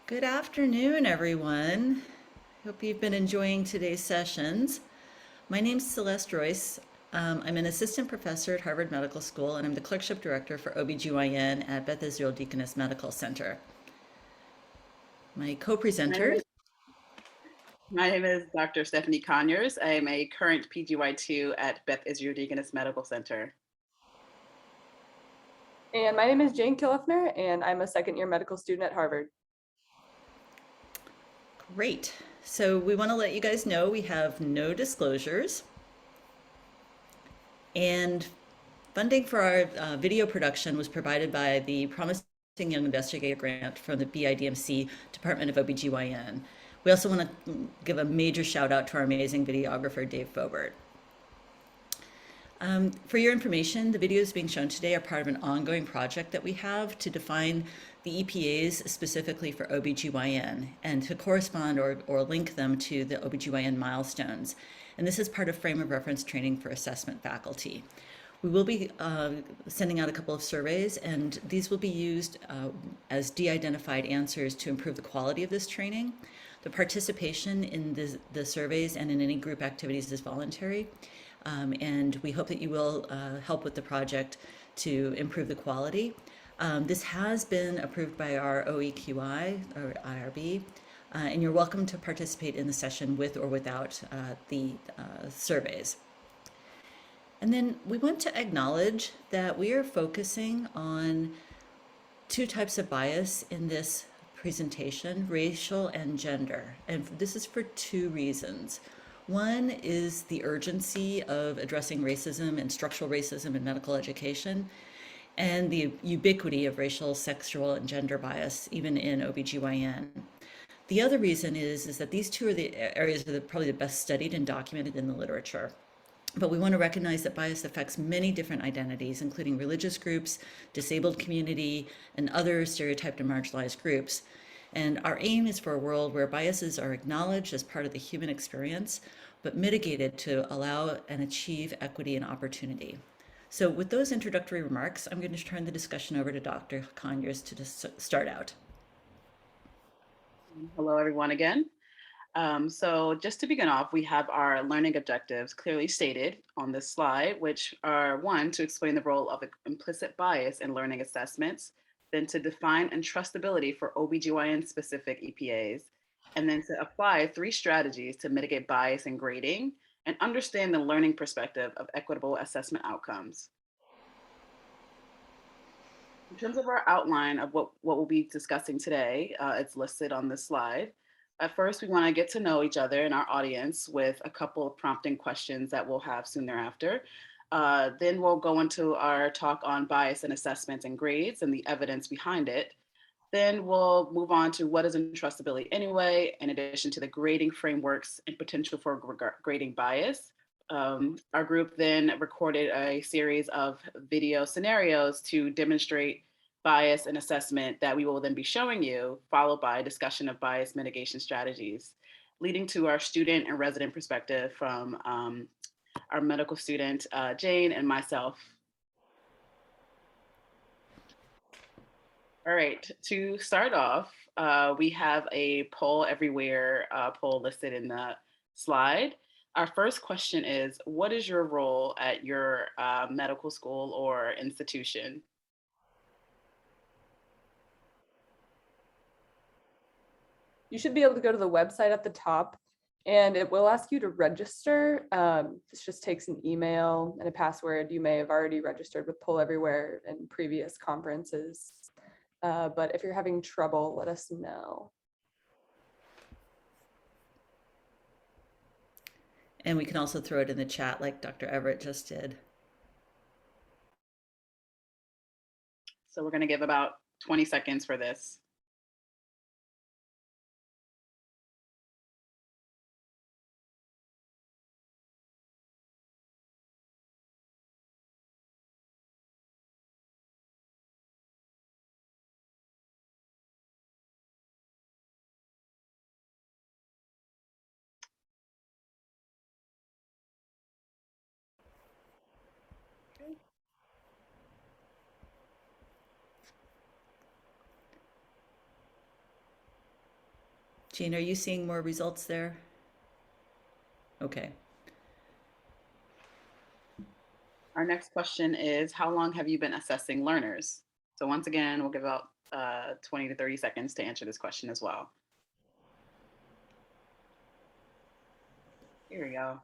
Good afternoon, everyone. Hope you've been enjoying today's sessions. My name's Celeste Royce. I'm an assistant professor at Harvard Medical School, and I'm the clerkship director for OB-GYN at Beth Israel Deaconess Medical Center. My My name co-presenters, is, my name is Dr. Stephanie Conyers. I am a current PGY2 at Beth Israel Deaconess Medical Center. And my name is Jane Killefner, and I'm a second-year medical student at Harvard. great. So we want to let you guys know we have no disclosures, and funding for our video production was provided by the Promising Young Investigator Grant from the BIDMC Department of OB-GYN. We also want to give a major shout out to our amazing videographer, Dave Fobert. For your information, the videos being shown today are part of an ongoing project that we have to define the EPAs specifically for OB-GYN and to correspond or link them to the OB-GYN milestones. And this is part of frame of reference training for assessment faculty. We will be sending out a couple of surveys, and these will be used as de-identified answers to improve the quality of this training. The participation in the surveys and in any group activities is voluntary, and we hope that you will help with the project to improve the quality. This has been approved by our OEQI, or IRB, and you're welcome to participate in the session with or without the surveys. And then we want to acknowledge that we are focusing on two types of bias in this presentation, racial and gender. And this is for two reasons. One is the urgency of addressing racism and structural racism in medical education, and the ubiquity of racial, sexual, and gender bias, even in OB-GYN. The other reason is that these two are the areas that are probably the best studied and documented in the literature. But we want to recognize that bias affects many different identities, including religious groups, disabled community, and other stereotyped and marginalized groups. And our aim is for a world where biases are acknowledged as part of the human experience, but mitigated to allow and achieve equity and opportunity. So with those introductory remarks, I'm going to turn the discussion over to Dr. Conyers to start out. Hello, everyone again. So just to begin off, we have our learning objectives clearly stated on this slide, which are one, to explain the role of implicit bias in learning assessments, then to define entrustability for OB-GYN specific EPAs, and then to apply 3 strategies to mitigate bias in grading and understand the learning perspective of equitable assessment outcomes. In terms of our outline of what we'll be discussing today, it's listed on this slide. At first, we want to get to know each other and our audience with a couple of prompting questions that we'll have soon thereafter. Then we'll go into our talk on bias in assessments and grades and the evidence behind it. Then we'll move on to what is entrustability anyway, in addition to the grading frameworks and potential for grading bias. Our group then recorded a series of video scenarios to demonstrate bias and assessment that we will then be showing you, followed by a discussion of bias mitigation strategies, leading to our student and resident perspective from our medical student, Jane, and myself. All right, to start off, we have a poll everywhere poll listed in the slide. Our first question is, what is your role at your medical school or institution? You should be able to go to the website at the top, and it will ask you to register. This just takes an email and a password. You may have already registered with Poll Everywhere in previous conferences, but if you're having trouble, let us know. And we can also throw it in the chat like Dr. Everett just did. So we're going to give about 20 seconds for this. Jean, are you seeing more results there? Okay. Our next question is, how long have you been assessing learners? So once again, we'll give about 20 to 30 seconds to answer this question as well. Here we go.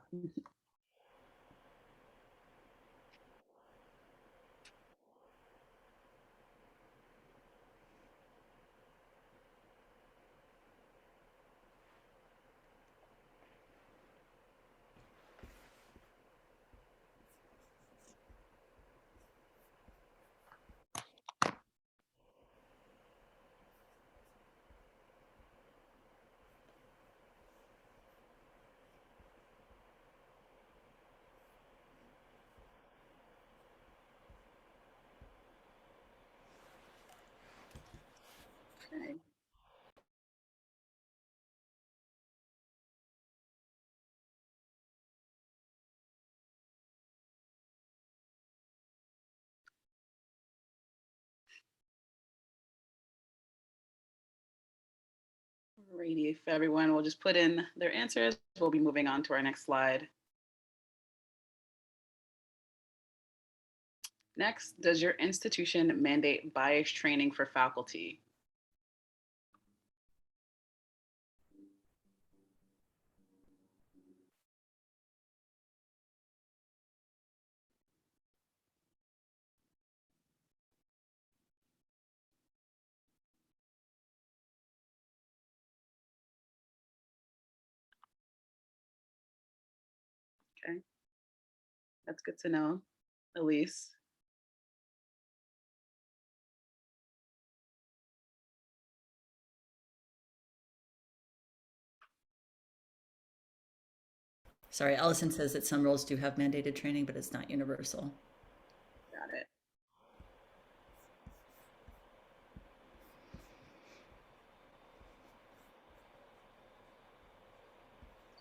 Okay. Alrighty, if everyone will just put in their answers, we'll be moving on to our next slide. Next, does your institution mandate bias training for faculty? Okay, that's good to know, Elise. Sorry, Allison says that some roles do have mandated training, but it's not universal. Got it.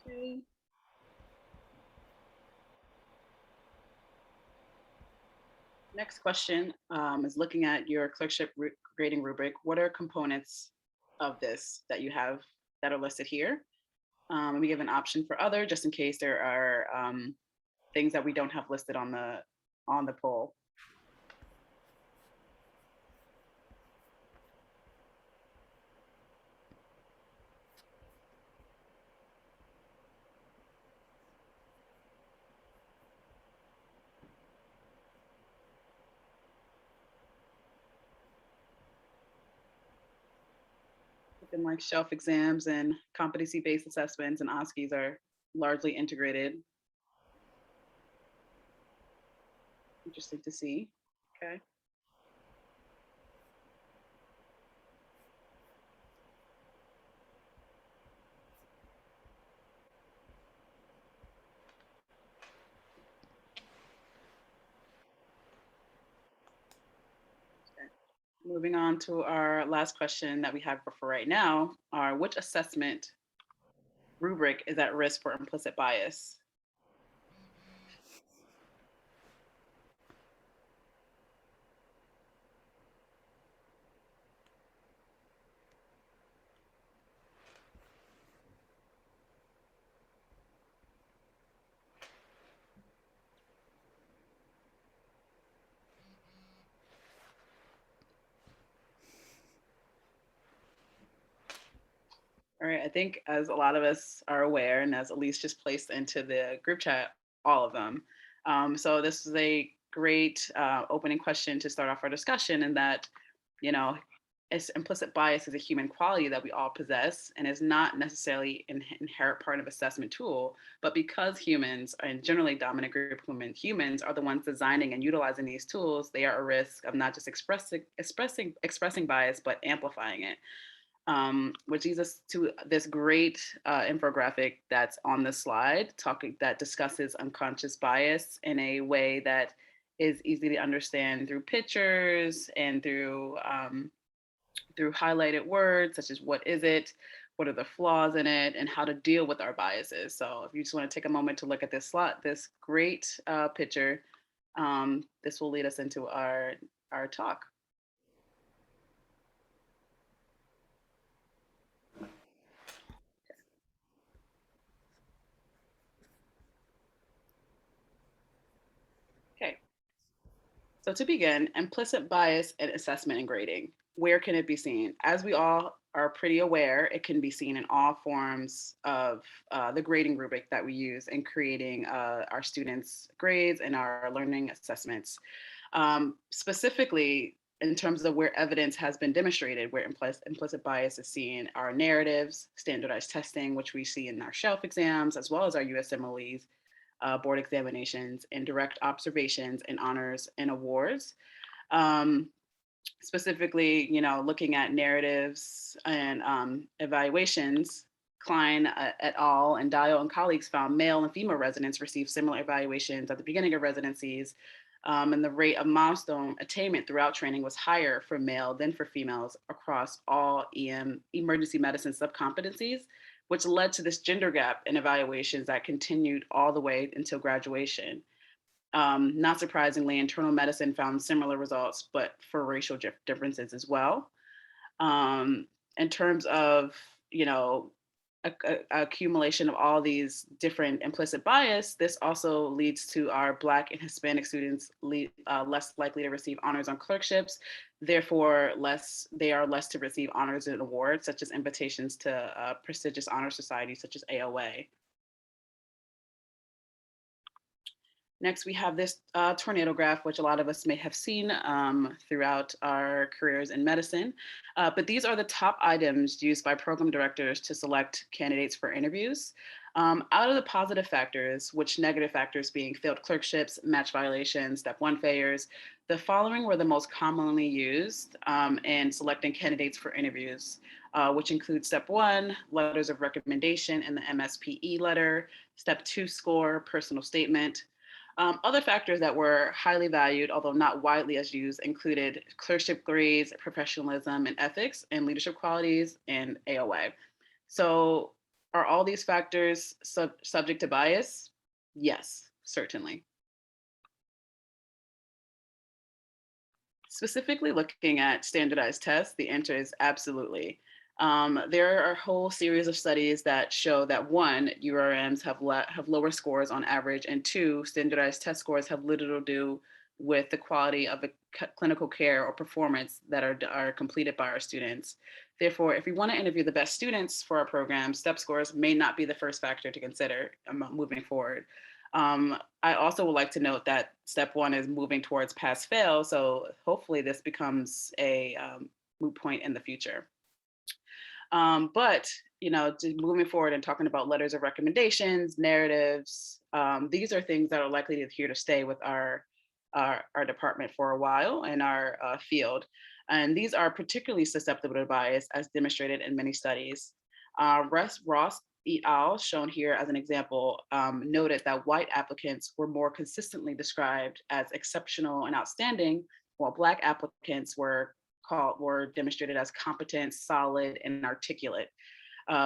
Okay. Next question is looking at your clerkship grading rubric. What are components of this that you have that are listed here? And we give an option for other, just in case there are things that we don't have listed on the poll. Looking like shelf exams and competency-based assessments and OSCEs are largely integrated. Interesting to see. Okay. Moving on to our last question that we have for right now, are which assessment rubric is at risk for implicit bias? All right, I think as a lot of us are aware, and as Elise just placed into the group chat, all of them. So this is a great opening question to start off our discussion, in that, you know, implicit bias is a human quality that we all possess and is not necessarily an inherent part of assessment tool, but because humans, and generally dominant group humans are the ones designing and utilizing these tools, they are at risk of not just expressing bias, but amplifying it. Which leads us to this great infographic that's on the slide, that discusses unconscious bias in a way that is easy to understand through pictures and through highlighted words, such as what is it, what are the flaws in it, and how to deal with our biases. So if you just want to take a moment to look at this great picture, this will lead us into our talk. So to begin, implicit bias in assessment and grading. Where can it be seen? As we all are pretty aware, it can be seen in all forms of the grading rubric that we use in creating our students' grades and our learning assessments. Specifically, in terms of where evidence has been demonstrated, where implicit bias is seen, are narratives, standardized testing, which we see in our shelf exams, as well as our USMLEs, board examinations, and direct observations and honors and awards. Um, Specifically, looking at narratives and evaluations, Klein et al. And Dial and colleagues found male and female residents received similar evaluations at the beginning of residencies, and the rate of milestone attainment throughout training was higher for male than for females across all emergency medicine subcompetencies, which led to this gender gap in evaluations that continued all the way until graduation. Not surprisingly, internal medicine found similar results, but for racial differences as well. In terms of, you know, accumulation of all these different implicit bias, this also leads to our Black and Hispanic students less likely to receive honors on clerkships. Therefore, they are less to receive honors and awards, such as invitations to prestigious honor societies such as AOA. Next, we have this tornado graph, which a lot of us may have seen throughout our careers in medicine. But these are the top items used by program directors to select candidates for interviews. Out of the positive factors, which negative factors being failed clerkships, match violations, step one failures, the following were the most commonly used in selecting candidates for interviews, which include step one, letters of recommendation and the MSPE letter, step two score, personal statement. Other factors that were highly valued, although not widely as used, included clerkship grades, professionalism and ethics, and leadership qualities, and AOA. So are all these factors subject to bias? Yes, certainly. Specifically looking at standardized tests, the answer is absolutely. There are a whole series of studies that show that one, URMs have lower scores on average, and two, standardized test scores have little to do with the quality of the clinical care or performance that are completed by our students. Therefore, if we want to interview the best students for our program, step scores may not be the first factor to consider moving forward. I also would like to note that step one is moving towards pass fail, so hopefully this becomes a moot point in the future. But moving forward and talking about letters of recommendations, narratives, these are things that are likely to here to stay with our department for a while and our field. And these are particularly susceptible to bias, as demonstrated in many studies. Ross et al., shown here as an example, noted that white applicants were more consistently described as exceptional and outstanding, while Black applicants were demonstrated as competent, solid, and articulate,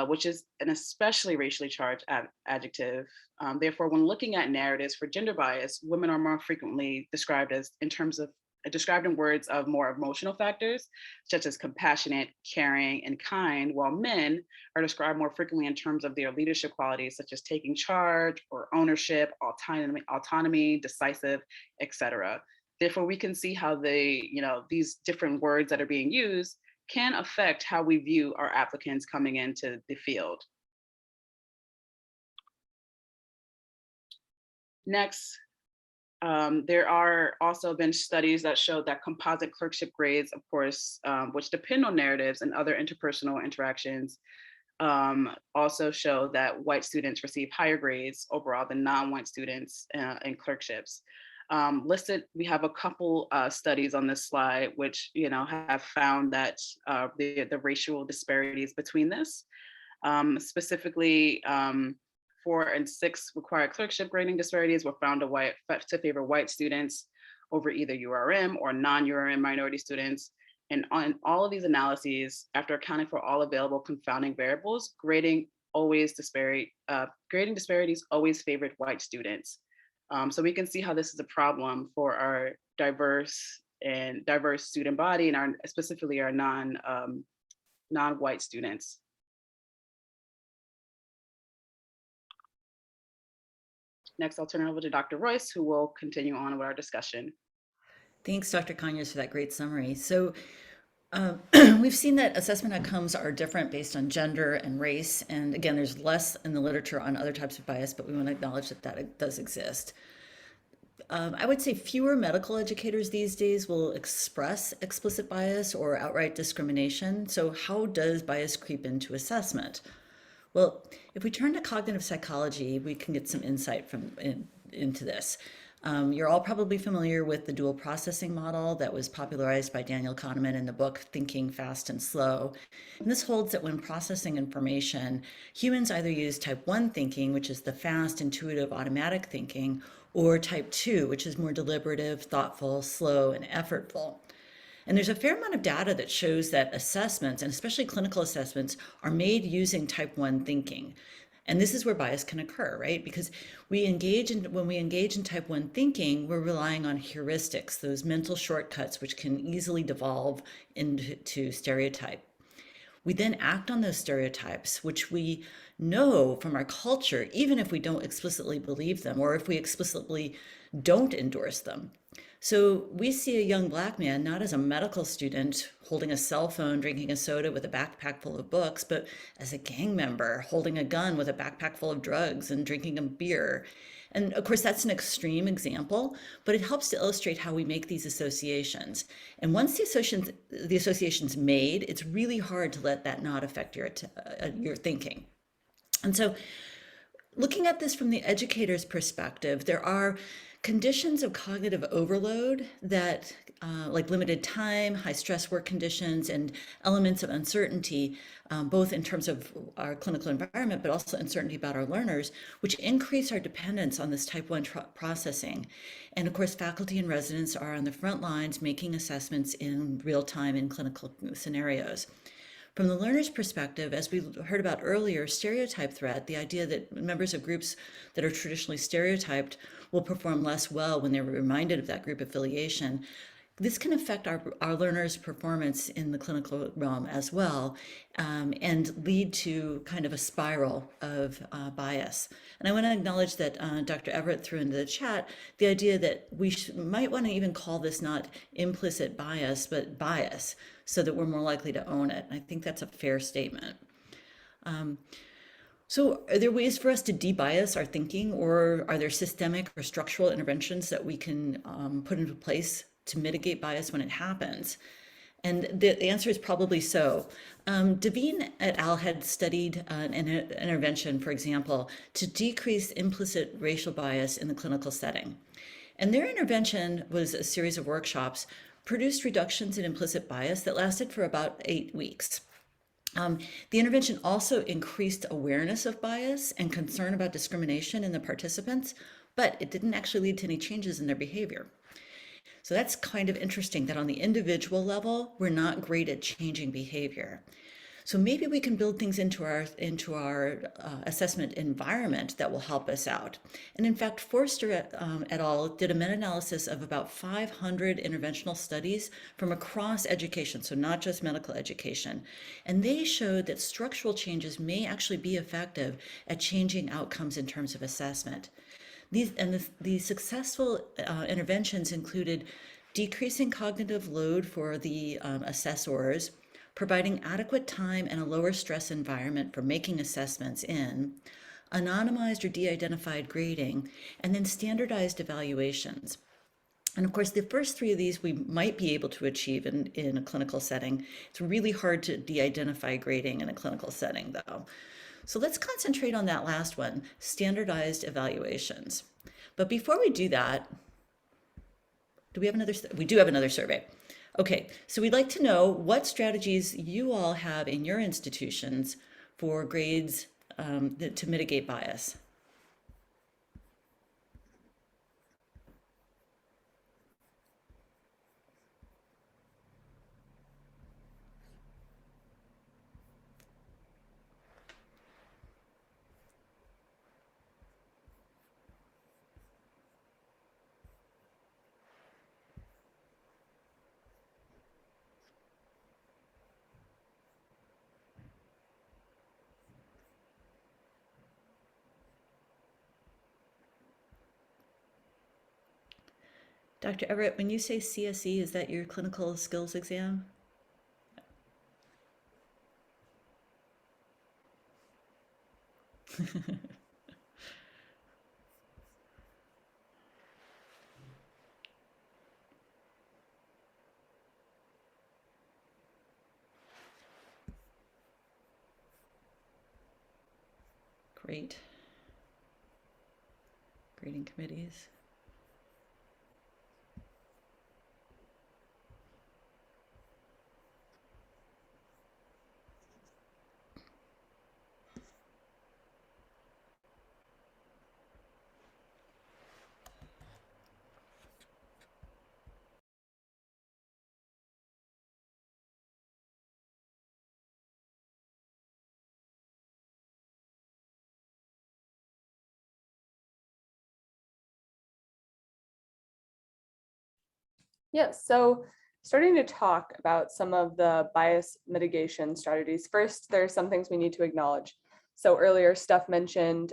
which is an especially racially charged adjective. Therefore, when looking at narratives for gender bias, women are more frequently described in words of more emotional factors, such as compassionate, caring, and kind, while men are described more frequently in terms of their leadership qualities, such as taking charge or ownership, autonomy, decisive, etc. Therefore, we can see how these different words that are being used can affect how we view our applicants coming into the field. Next, there are also been studies that show that composite clerkship grades, of course, which depend on narratives and other interpersonal interactions, also show that white students receive higher grades overall than non-white students in clerkships. Listed, we have a couple studies on this slide, which have found that the racial disparities between this, specifically 4 and 6 required clerkship grading disparities were found to favor white students over either URM or non-URM minority students. And on all of these analyses, after accounting for all available confounding variables, grading disparities always favored white students. So we can see how this is a problem for our diverse student body and specifically our non-white students. Next, I'll turn it over to Dr. Royce, who will continue on with our discussion. Thanks, Dr. Conyers, for that great summary. So we've seen that assessment outcomes are different based on gender and race. And again, there's less in the literature on other types of bias, but we want to acknowledge that that does exist. I would say fewer medical educators these days will express explicit bias or outright discrimination. So how does bias creep into assessment? Well, if we turn to cognitive psychology, we can get some insight into this. You're all probably familiar with the dual processing model that was popularized by Daniel Kahneman in the book Thinking Fast and Slow. And this holds that when processing information, humans either use type 1 thinking, which is the fast, intuitive, automatic thinking, or type 2, which is more deliberative, thoughtful, slow, and effortful. And there's a fair amount of data that shows that assessments, and especially clinical assessments, are made using type 1 thinking. And this is where bias can occur, right? Because when we engage in type 1 thinking, we're relying on heuristics, those mental shortcuts which can easily devolve into stereotype. We then act on those stereotypes, which we know from our culture, even if we don't explicitly believe them or if we explicitly don't endorse them. So we see a young Black man not as a medical student holding a cell phone, drinking a soda with a backpack full of books, but as a gang member holding a gun with a backpack full of drugs and drinking a beer. And of course, that's an extreme example, but it helps to illustrate how we make these associations. And once the association's made, it's really hard to let that not affect your thinking. And so looking at this from the educator's perspective, there are conditions of cognitive overload that, like limited time, high stress work conditions, and elements of uncertainty, both in terms of our clinical environment, but also uncertainty about our learners, which increase our dependence on this type 1 processing. And of course, faculty and residents are on the front lines making assessments in real time in clinical scenarios. From the learner's perspective, as we heard about earlier, stereotype threat, the idea that members of groups that are traditionally stereotyped will perform less well when they're reminded of that group affiliation. This can affect our learners' performance in the clinical realm as well, and lead to kind of a spiral of bias. And I want to acknowledge that Dr. Everett threw into the chat the idea that we might want to even call this not implicit bias, but bias, so that we're more likely to own it. And I think that's a fair statement. So are there ways for us to debias our thinking, or are there systemic or structural interventions that we can put into place to mitigate bias when it happens? And the answer is probably so. Devine et al. Had studied an intervention, for example, to decrease implicit racial bias in the clinical setting. And their intervention was a series of workshops, produced reductions in implicit bias that lasted for about 8 weeks. The intervention also increased awareness of bias and concern about discrimination in the participants, but it didn't actually lead to any changes in their behavior. So that's kind of interesting that on the individual level, we're not great at changing behavior. So maybe we can build things into our assessment environment that will help us out. And in fact, Forster et al. Did a meta-analysis of about 500 interventional studies from across education, so not just medical education. And they showed that structural changes may actually be effective at changing outcomes in terms of assessment. The successful interventions included decreasing cognitive load for the assessors, providing adequate time and a lower stress environment for making assessments in, anonymized or de-identified grading, and then standardized evaluations. And of course, the first three of these we might be able to achieve in a clinical setting. It's really hard to de-identify grading in a clinical setting, though. So let's concentrate on that last one, standardized evaluations. But before we do that, we do have another survey. Okay, so we'd like to know what strategies you all have in your institutions for grades to mitigate bias. Dr. Everett, when you say CSE, is that your clinical skills exam? Great. Grading committees. Yes, so starting to talk about some of the bias mitigation strategies. First, there are some things we need to acknowledge. So earlier, Steph mentioned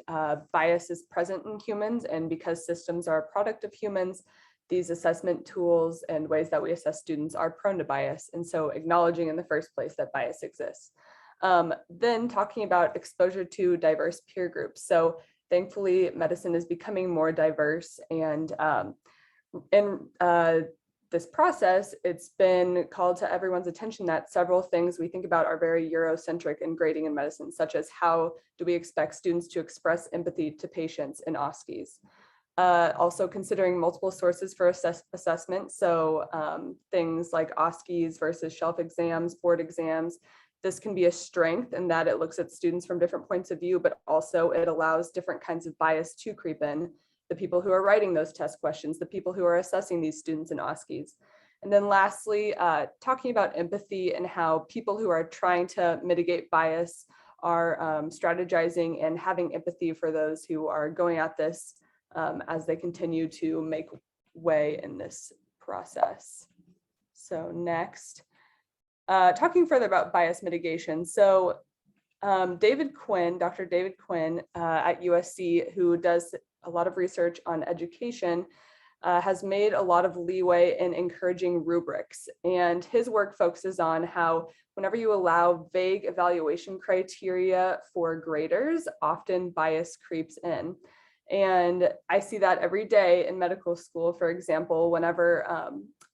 bias is present in humans, and because systems are a product of humans, these assessment tools and ways that we assess students are prone to bias. And so acknowledging in the first place that bias exists. Then talking about exposure to diverse peer groups. So thankfully, medicine is becoming more diverse, and in this process, it's been called to everyone's attention that several things we think about are very Eurocentric in grading in medicine, such as how do we expect students to express empathy to patients in OSCEs. Also considering multiple sources for assessment. So things like OSCEs versus shelf exams, board exams. This can be a strength in that it looks at students from different points of view, but also it allows different kinds of bias to creep in. The people who are writing those test questions, the people who are assessing these students in OSCEs. And then lastly, talking about empathy and how people who are trying to mitigate bias are strategizing and having empathy for those who are going at this as they continue to make way in this process. So next, talking further about bias mitigation. So David Quinn, Dr. David Quinn at USC, who does a lot of research on education, has made a lot of leeway in encouraging rubrics. And his work focuses on how whenever you allow vague evaluation criteria for graders, often bias creeps in. And I see that every day in medical school. For example, whenever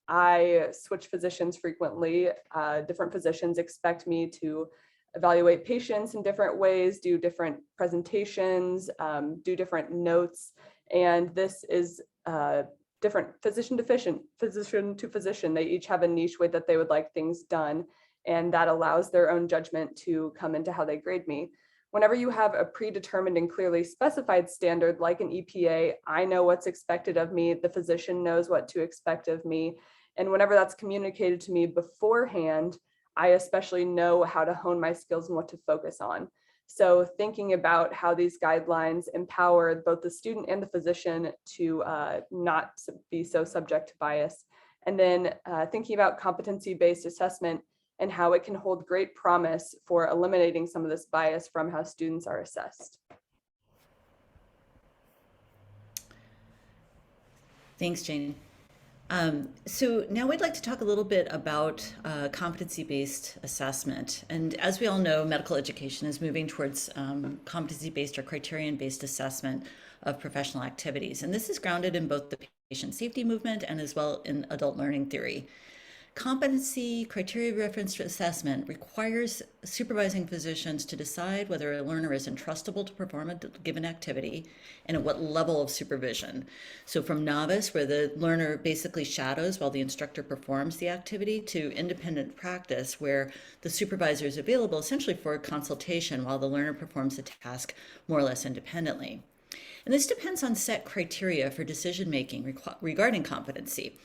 I switch physicians frequently, different physicians expect me to evaluate patients in different ways, do different presentations, do different notes. And this is different physician to physician. They each have a niche way that they would like things done. And that allows their own judgment to come into how they grade me. Whenever you have a predetermined and clearly specified standard like an EPA, I know what's expected of me, the physician knows what to expect of me. And whenever that's communicated to me beforehand, I especially know how to hone my skills and what to focus on. So thinking about how these guidelines empower both the student and the physician to not be so subject to bias. And then thinking about competency-based assessment and how it can hold great promise for eliminating some of this bias from how students are assessed. Thanks, Jane. So now we'd like to talk a little bit about competency-based assessment. And as we all know, medical education is moving towards competency-based or criterion-based assessment of professional activities. And this is grounded in both the patient safety movement and as well in adult learning theory. Competency criteria referenced assessment requires supervising physicians to decide whether a learner is entrustable to perform a given activity and at what level of supervision. So from novice, where the learner basically shadows while the instructor performs the activity, to independent practice, where the supervisor is available essentially for a consultation while the learner performs the task more or less independently. And this depends on set criteria for decision making regarding competency.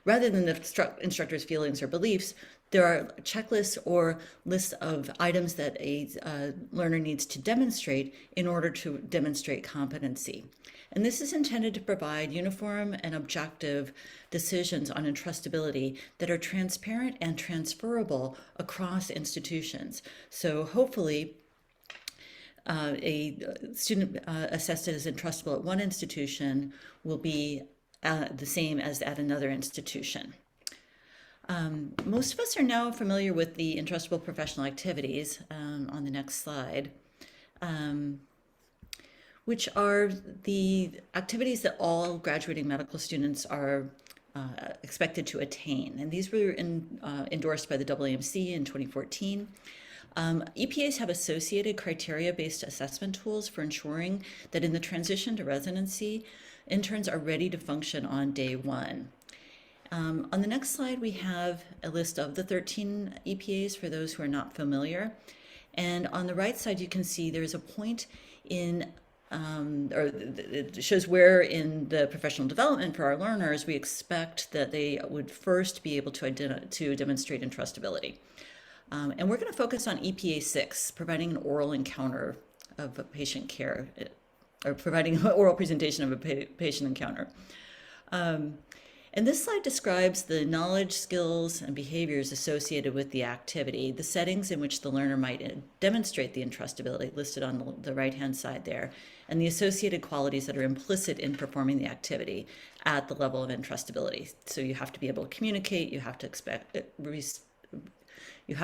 Rather than the instructor's feelings or beliefs, there are checklists or lists of items that a learner needs to demonstrate in order to demonstrate competency. And this is intended to provide uniform and objective decisions on entrustability that are transparent and transferable across institutions. So hopefully, a student assessed as entrustable at one institution will be the same as at another institution. Most of us are now familiar with the entrustable professional activities on the next slide, which are the activities that all graduating medical students are expected to attain. And these were endorsed by the AAMC in 2014. EPAs have associated criteria-based assessment tools for ensuring that in the transition to residency, interns are ready to function on day one. On the next slide, we have a list of the 13 EPAs for those who are not familiar. And on the right side, you can see there's a point in, or it shows where in the professional development for our learners, we expect that they would first be able to demonstrate entrustability. And we're going to focus on EPA 6, providing an oral encounter of a patient care, or providing an oral presentation of a patient encounter. And this slide describes the knowledge, skills, and behaviors associated with the activity, the settings in which the learner might demonstrate the entrustability listed on the right-hand side there, and the associated qualities that are implicit in performing the activity at the level of entrustability. So you have to be able to communicate, you have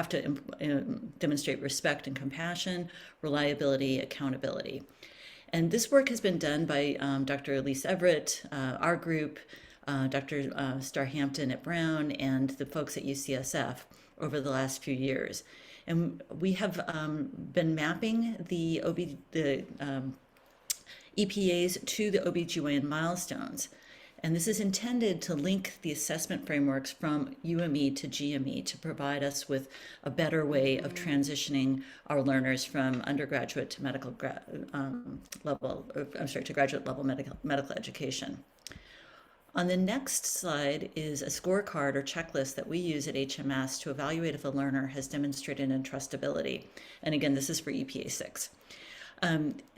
to demonstrate respect and compassion, reliability, accountability. And this work has been done by Dr. Elise Everett, our group, Dr. Starhampton at Brown, and the folks at UCSF over the last few years. And we have been mapping the EPAs to the OB-GYN milestones. And this is intended to link the assessment frameworks from UME to GME to provide us with a better way of transitioning our learners from undergraduate to to graduate level medical education. On the next slide is a scorecard or checklist that we use at HMS to evaluate if a learner has demonstrated entrustability. And again, this is for EPA 6.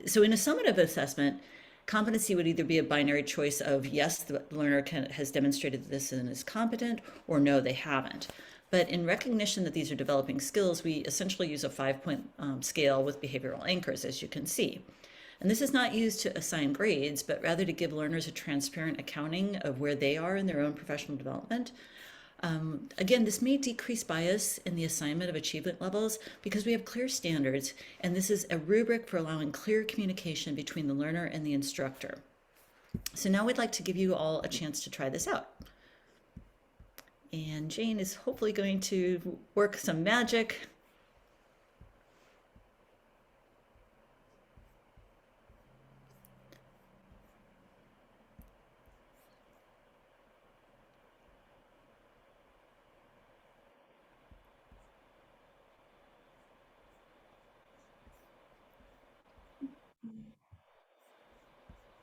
So in a summative assessment, competency would either be a binary choice of yes, the learner has demonstrated this and is competent, or no, they haven't. But in recognition that these are developing skills, we essentially use a 5-point scale with behavioral anchors, as you can see. And this is not used to assign grades, but rather to give learners a transparent accounting of where they are in their own professional development. Again, this may decrease bias in the assignment of achievement levels because we have clear standards, and this is a rubric for allowing clear communication between the learner and the instructor. So now we'd like to give you all a chance to try this out. And Jane is hopefully going to work some magic.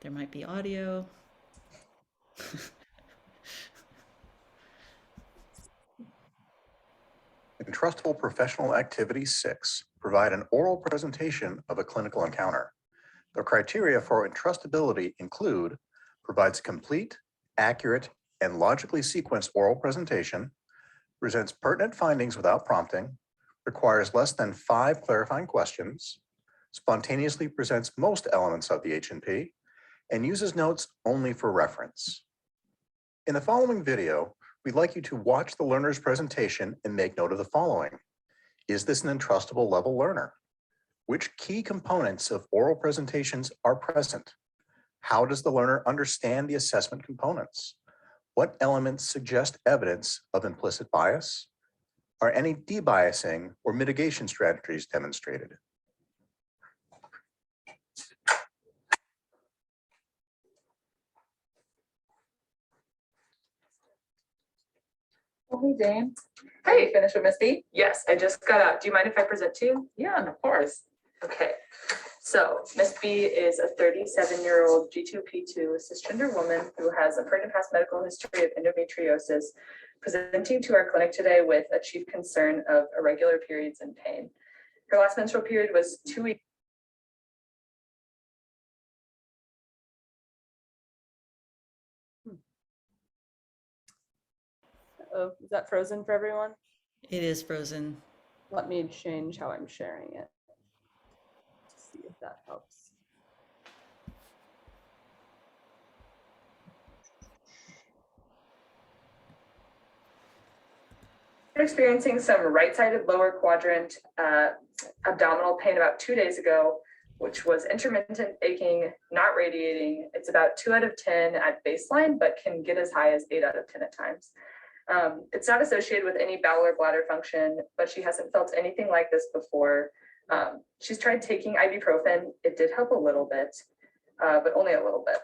There might be audio. Entrustable Professional Activity 6 provide an oral presentation of a clinical encounter. The criteria for entrustability include provides complete, accurate, and logically sequenced oral presentation, presents pertinent findings without prompting, requires less than 5 clarifying questions, spontaneously presents most elements of the H&P, and uses notes only for reference. In the following video, we'd like you to watch the learner's presentation and make note of the following. Is this an entrustable level learner? Which key components of oral presentations are present? How does the learner understand the assessment components? What elements suggest evidence of implicit bias? Are any debiasing or mitigation strategies demonstrated? Oh, hey, Jane. Hey. You finished with Miss B? Yes, I just got out. Do you mind if I present to you? Yeah, of course. Okay. So Miss B is a 37-year-old G2P2 cisgender woman who has a pregnant past medical history of endometriosis, presenting to our clinic today with a chief concern of irregular periods and pain. Her last menstrual period was 2 weeks. Oh, is that frozen for everyone? It is frozen. Let me change how I'm sharing it. See if that helps. experiencing some right-sided lower quadrant abdominal pain about 2 days ago, which was intermittent aching, not radiating. It's about 2 out of 10 at baseline, but can get as high as 8 out of 10 at times. It's not associated with any bowel or bladder function, but she hasn't felt anything like this before. She's tried taking ibuprofen. It did help a little bit, but only a little bit.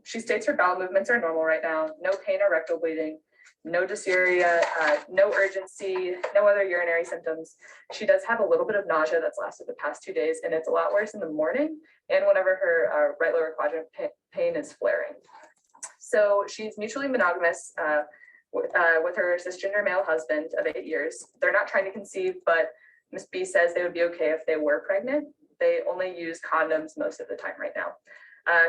She states her bowel movements are normal right now, no pain or rectal bleeding, no dysuria, no urgency, no other urinary symptoms. She does have a little bit of nausea that's lasted the past 2 days, and it's a lot worse in the morning and whenever her right lower quadrant pain is flaring. So she's mutually monogamous with her cisgender male husband of 8 years. They're not trying to conceive, but Ms. B says they would be okay if they were pregnant. They only use condoms most of the time right now.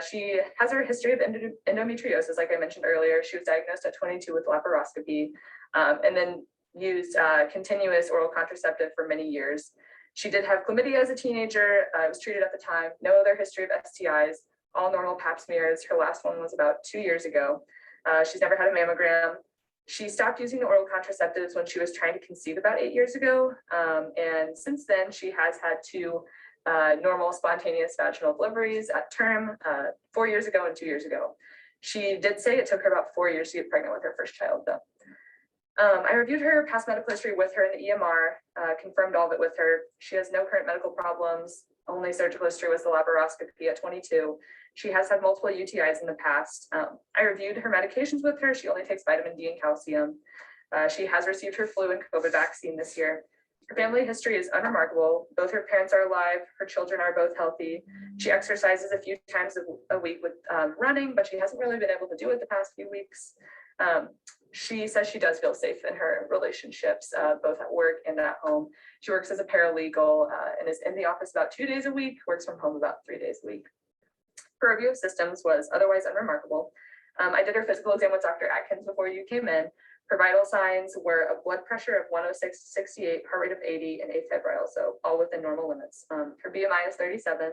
She has her history of endometriosis, like I mentioned earlier. She was diagnosed at 22 with laparoscopy, and then used continuous oral contraceptive for many years. She did have chlamydia as a teenager. Was treated at the time. No other history of STIs. All normal pap smears. Her last one was about 2 years ago. She's never had a mammogram. She stopped using the oral contraceptives when she was trying to conceive about 8 years ago. And since then, she has had 2 normal spontaneous vaginal deliveries at term 4 years ago and 2 years ago. She did say it took her about 4 years to get pregnant with her first child, though. I reviewed her past medical history with her in the EMR, confirmed all of it with her. She has no current medical problems. Only surgical history was the laparoscopy at 22. She has had multiple UTIs in the past. I reviewed her medications with her. She only takes vitamin D and calcium. She has received her flu and COVID vaccine this year. Her family history is unremarkable. Both her parents are alive. Her children are both healthy. She exercises a few times a week with running, but she hasn't really been able to do it the past few weeks. She says she does feel safe in her relationships, both at work and at home. She works as a paralegal and is in the office about 2 days a week, works from home about 3 days a week. Her review of systems was otherwise unremarkable. I did her physical exam with Dr. Atkins before you came in. Her vital signs were a blood pressure of 106/68, heart rate of 80, and afebrile, so all within normal limits. Her BMI is 37.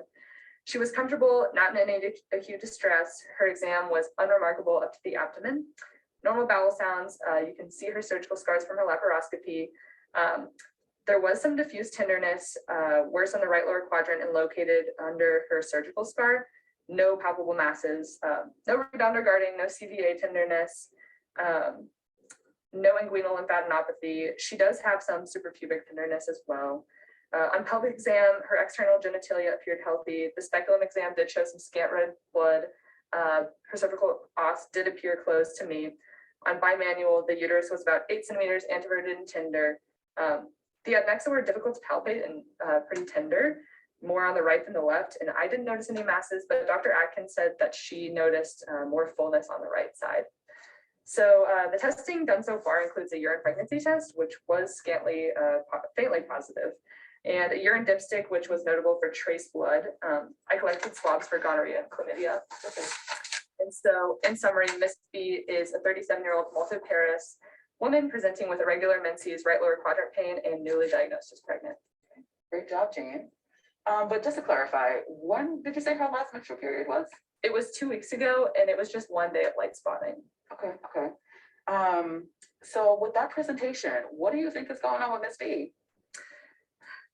She was comfortable, not in any acute distress. Her exam was unremarkable up to the abdomen. Normal bowel sounds. You can see her surgical scars from her laparoscopy. There was some diffuse tenderness, worse on the right lower quadrant and located under her surgical scar. No palpable masses, no rebound or guarding, no CVA tenderness, no inguinal lymphadenopathy. She does have some suprapubic tenderness as well. On pelvic exam, her external genitalia appeared healthy. The speculum exam did show some scant red blood. Her cervical os did appear closed to me. On bimanual, the uterus was about 8 centimeters, anteverted and tender. The adnexa were difficult to palpate and pretty tender, more on the right than the left. And I didn't notice any masses, but Dr. Atkins said that she noticed more fullness on the right side. So the testing done so far includes a urine pregnancy test, which was faintly positive, and a urine dipstick, which was notable for trace blood. I collected swabs for gonorrhea and chlamydia. Okay. And so in summary, Miss B is a 37-year-old multiparous woman presenting with irregular menses, right lower quadrant pain, and newly diagnosed as pregnant. Great job, Jane. But just to clarify, when did you say her last menstrual period was? It was 2 weeks ago, and it was just 1 day of light spotting. Okay, okay. So with that presentation, what do you think is going on with Miss B?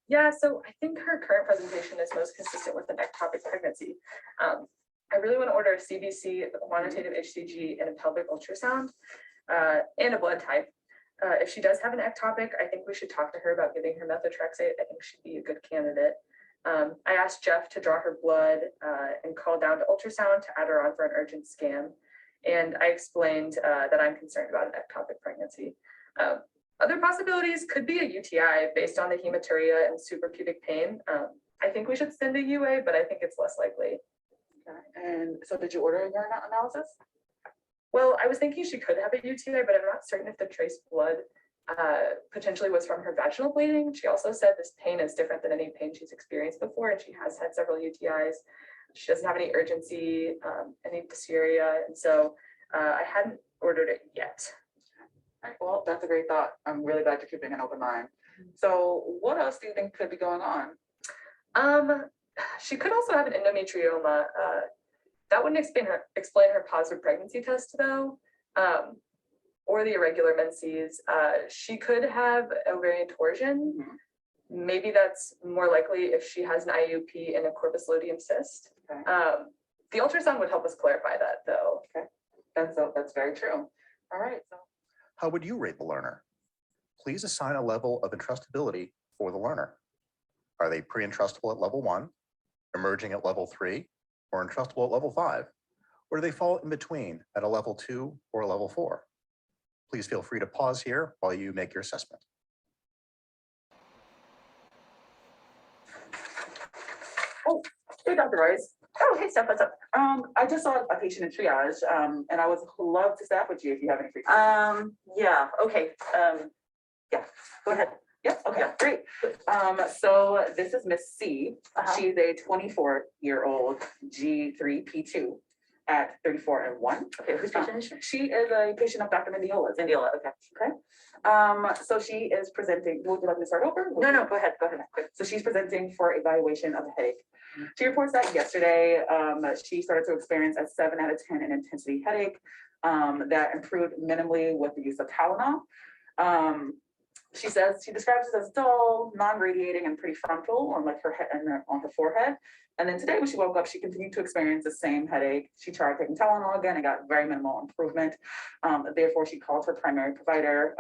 Yeah, so I think her current presentation is most consistent with an ectopic pregnancy. I really want to order a CBC, a quantitative HCG, and a pelvic ultrasound, and a blood type. If she does have an ectopic, I think we should talk to her about giving her methotrexate. I think she'd be a good candidate. I asked Jeff to draw her blood and call down to ultrasound to add her on for an urgent scan. And I explained that I'm concerned about an ectopic pregnancy. Other possibilities could be a UTI based on the hematuria and suprapubic pain. I think we should send a UA, but I think it's less likely. Okay. And so did you order a urine analysis? Well, I was thinking she could have a UTI, but I'm not certain if the trace blood potentially was from her vaginal bleeding. She also said this pain is different than any pain she's experienced before, and she has had several UTIs. She doesn't have any urgency, any dysuria, and so I hadn't ordered it yet. All right, well, that's a great thought. I'm really glad you're keeping an open mind. So what else do you think could be going on? She could also have an endometrioma. That wouldn't explain her positive pregnancy test, though. or the irregular menses. She could have ovarian torsion. Maybe that's more likely if she has an IUP and a corpus luteum cyst. Okay. The ultrasound would help us clarify that, though. Okay, that's very true. All right, so How would you rate the learner? Please assign a level of entrustability for the learner. Are they pre-entrustable at level 1, emerging at level 3, or entrustable at level 5? Or do they fall in between at a level 2 or a level 4? Please feel free to pause here while you make your assessment. hey, Dr. Rice. Oh, hey, Steph, what's up? I just saw a patient in triage, and I would love to staff with you if you have any free time. Yeah, okay. Yeah, go ahead. Yeah, okay, Yeah. great. So this is Miss C. Uh-huh. She's a 24-year-old G3P2 at 34 and 1. Okay, whose patient is she? She is a patient of Dr. Mendiola's. Indiola, okay. So she is presenting, would you like me to start over? No, go ahead. So she's presenting for evaluation of a headache. She reports that yesterday, she started to experience a 7 out of 10 in intensity headache that improved minimally with the use of Tylenol. She describes it as dull, non-radiating, and prefrontal on like her head and on her forehead. And then today when she woke up, she continued to experience the same headache. She tried taking Tylenol again and got very minimal improvement. Therefore, she called her primary provider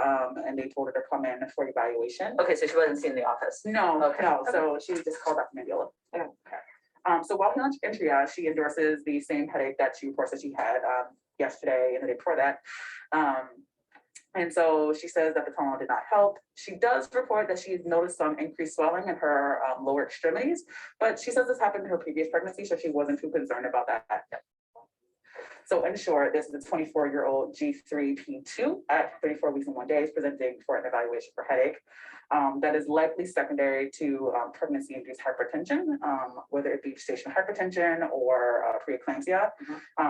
and they told her to come in for evaluation. Okay, so she wasn't seen in the office. No, Okay. no. So she just called Dr. Mandela. Okay. So while in triage, she endorses the same headache that she reports that she had yesterday and the day before that. And so she says that the Tylenol did not help. She does report that she's noticed some increased swelling in her lower extremities, but she says this happened in her previous pregnancy, so she wasn't too concerned about that. So in short, this is a 24-year-old G3P2 at 34 weeks and 1 day presenting for an evaluation for headache that is likely secondary to pregnancy-induced hypertension, whether it be gestational hypertension or preeclampsia,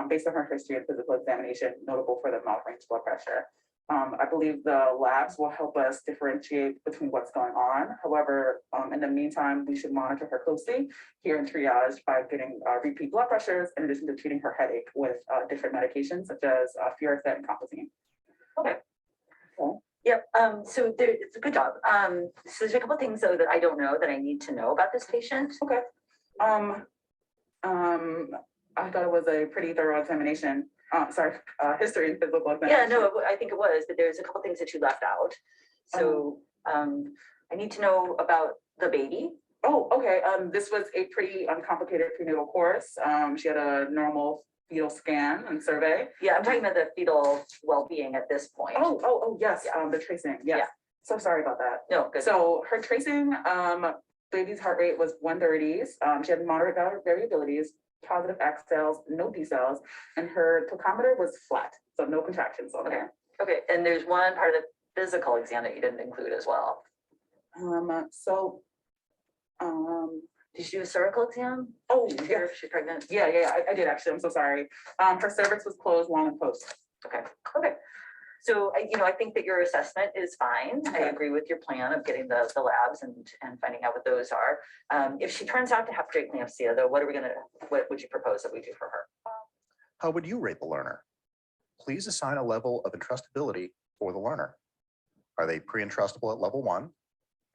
based on her history and physical examination, notable for the mild range blood pressure. I believe the labs will help us differentiate between what's going on. However, in the meantime, we should monitor her closely here in triage by getting repeat blood pressures in addition to treating her headache with different medications such as Furostat and Compazine. Okay. Yep. So it's a good job. So there's a couple of things though that I don't know that I need to know about this patient. Okay. I thought it was a pretty thorough examination. History and physical examination. Yeah, no, I think it was, but there's a couple things that you left out. So I need to know about the baby. Oh, okay. This was a pretty uncomplicated prenatal course. She had a normal fetal scan and survey. Yeah, I'm talking about the fetal well-being at this point. Oh, yes. The tracing. Yes. Yeah. So sorry about that. No, good. So her tracing, baby's heart rate was 130s. She had moderate variabilities, positive X cells, no D cells, and her tocometer was flat, so no contractions on there. Okay, and there's one part of the physical exam that you didn't include as well. Did you do a cervical exam? Oh, Did you yeah. hear if she's pregnant? Yeah, I did actually. I'm so sorry. Her cervix was closed long and post. Okay. So, I think that your assessment is fine. I Okay. agree with your plan of getting the labs and finding out what those are. If she turns out to have preeclampsia, though, what would you propose that we do for her? How would you rate the learner? Please assign a level of entrustability for the learner. Are they pre-entrustable at level 1,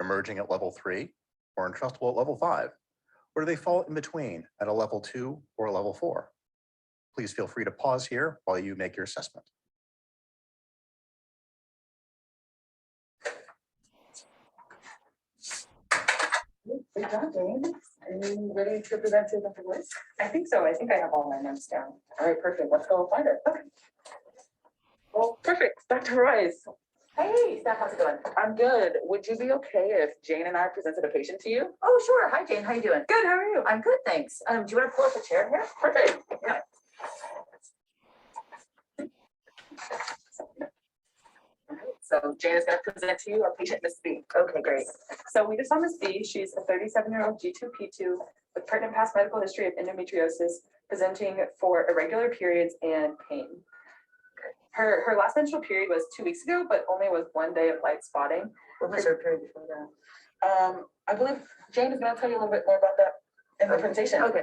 emerging at level 3, or entrustable at level 5? Or do they fall in between at a level 2 or a level 4? Please feel free to pause here while you make your assessment. Good job, James. Are you ready to present to Dr. Woods? I think so. I think I have all my notes down. All right, perfect. Let's go find it. Okay. Well, perfect. Dr. Rice, Hey, Steph, how's it going? I'm good. Would you be okay if Jane and I presented a patient to you? Oh, sure. Hi, Jane. How you doing? Good, how are you? I'm good, thanks. Do you want to pull up a chair here? Perfect. Yeah. So Jane is going to present to you our patient, Miss B. Okay, great. So we just saw Ms. B. She's a 37-year-old G2P2 with pertinent past medical history of endometriosis, presenting for irregular periods and pain. Her last menstrual period was 2 weeks ago, but only was 1 day of light spotting. What was her period before that? I believe Jane is going to tell you a little bit more about that in the presentation. Okay.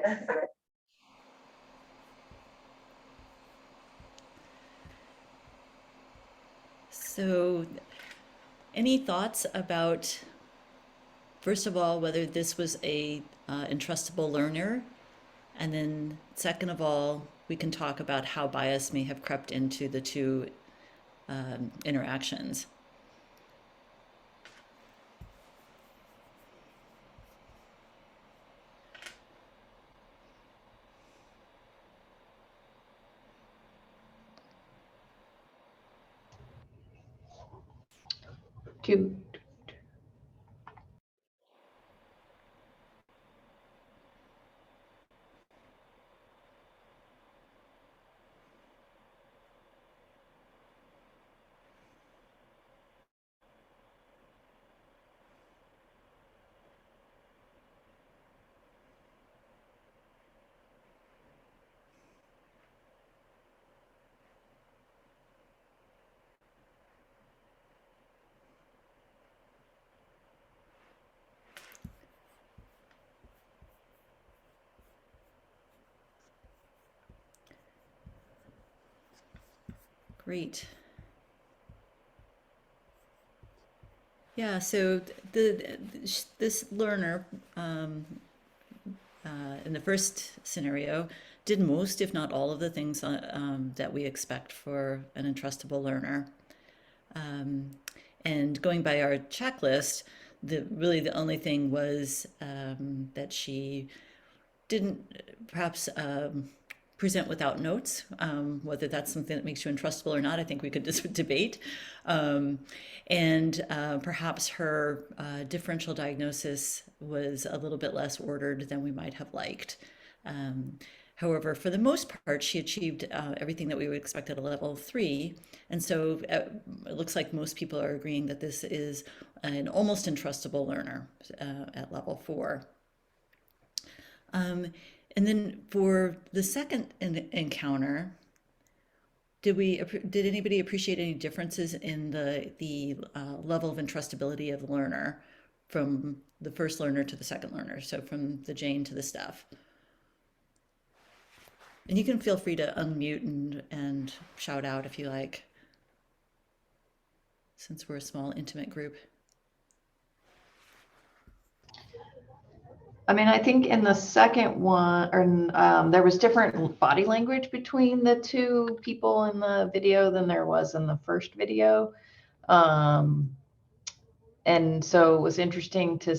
So, any thoughts about, first of all, whether this was a entrustable learner? And then second of all, we can talk about how bias may have crept into the two interactions. Do, Great. Yeah, so this learner in the first scenario did most, if not all, of the things that we expect for an entrustable learner. And going by our checklist, really the only thing was that she didn't perhaps present without notes. Whether that's something that makes you entrustable or not, I think we could just debate. And perhaps her differential diagnosis was a little bit less ordered than we might have liked. However, for the most part, she achieved everything that we would expect at a level 3. And so it looks like most people are agreeing that this is an almost entrustable learner at level 4. And then for the second encounter, did anybody appreciate any differences in the level of entrustability of the learner from the first learner to the second learner? So from the Jane to the Steph. And you can feel free to unmute and shout out if you like, since we're a small, intimate group. I mean, I think in the second one, or there was different body language between the two people in the video than there was in the first video. And so it was interesting to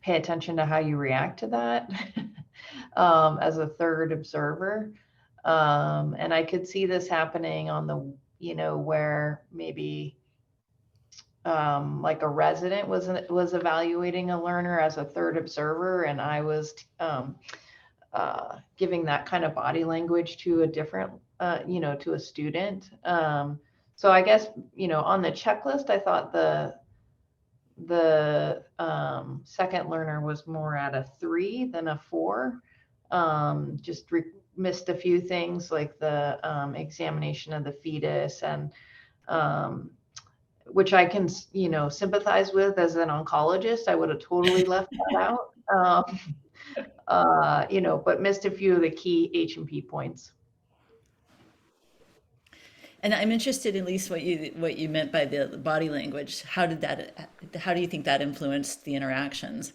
pay attention to how you react to that as a third observer. And I could see this happening on the, where maybe like a resident was evaluating a learner as a third observer, and I was giving that kind of body language to a different, to a student. So I guess, on the checklist, I thought the second learner was more at a 3 than a 4. Just missed a few things like the examination of the fetus, and which I can, sympathize with as an oncologist. I would have totally left that out, but missed a few of the key H&P points. And I'm interested, at least, what you meant by the body language. How do you think that influenced the interactions?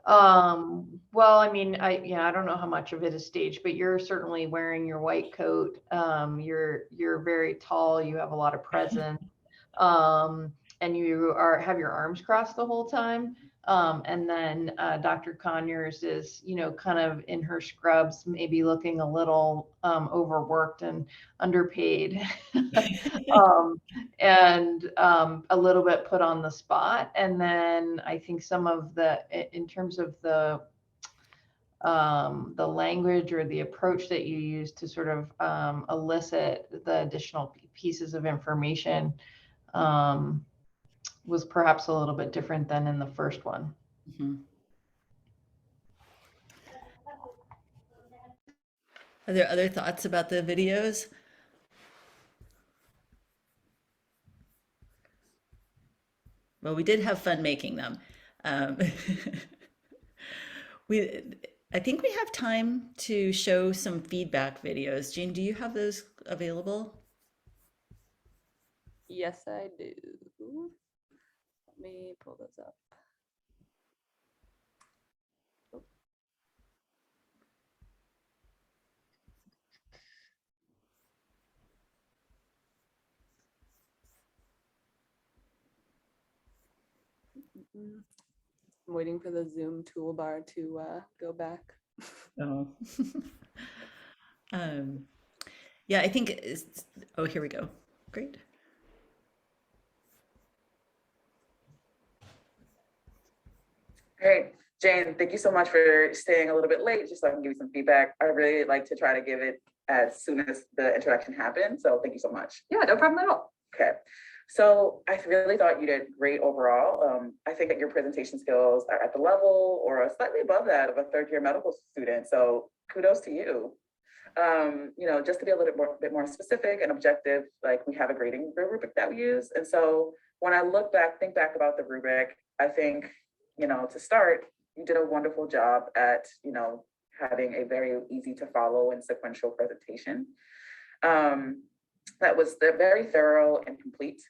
Well, I mean, I don't know how much of it is staged, but you're certainly wearing your white coat. You're very tall. You have a lot of presence. And you have your arms crossed the whole time. And then Dr. Conyers is, kind of in her scrubs, maybe looking a little overworked and underpaid, and a little bit put on the spot. And then I think some of in terms of the language or the approach that you use to sort of elicit the additional pieces of information was perhaps a little bit different than in the first one. Mm-hmm. Are there other thoughts about the videos? Well, we did have fun making them. I think we have time to show some feedback videos. Jean, do you have those available? Yes, I do. Let me pull those up. I'm waiting for the Zoom toolbar to go back. Oh. Yeah, I think it's, oh, here we go. Great. Great. Jane, thank you so much for staying a little bit late, just so I can give you some feedback. I really like to try to give it as soon as the introduction happens. So thank you so much. Yeah, no problem at all. Okay. So I really thought you did great overall. I think that your presentation skills are at the level or slightly above that of a third-year medical student. So kudos to you. Just to be a little bit more specific and objective, like we have a grading rubric that we use. And so when I think back about the rubric, I think, to start, you did a wonderful job at, having a very easy to follow and sequential presentation. That was very thorough and complete.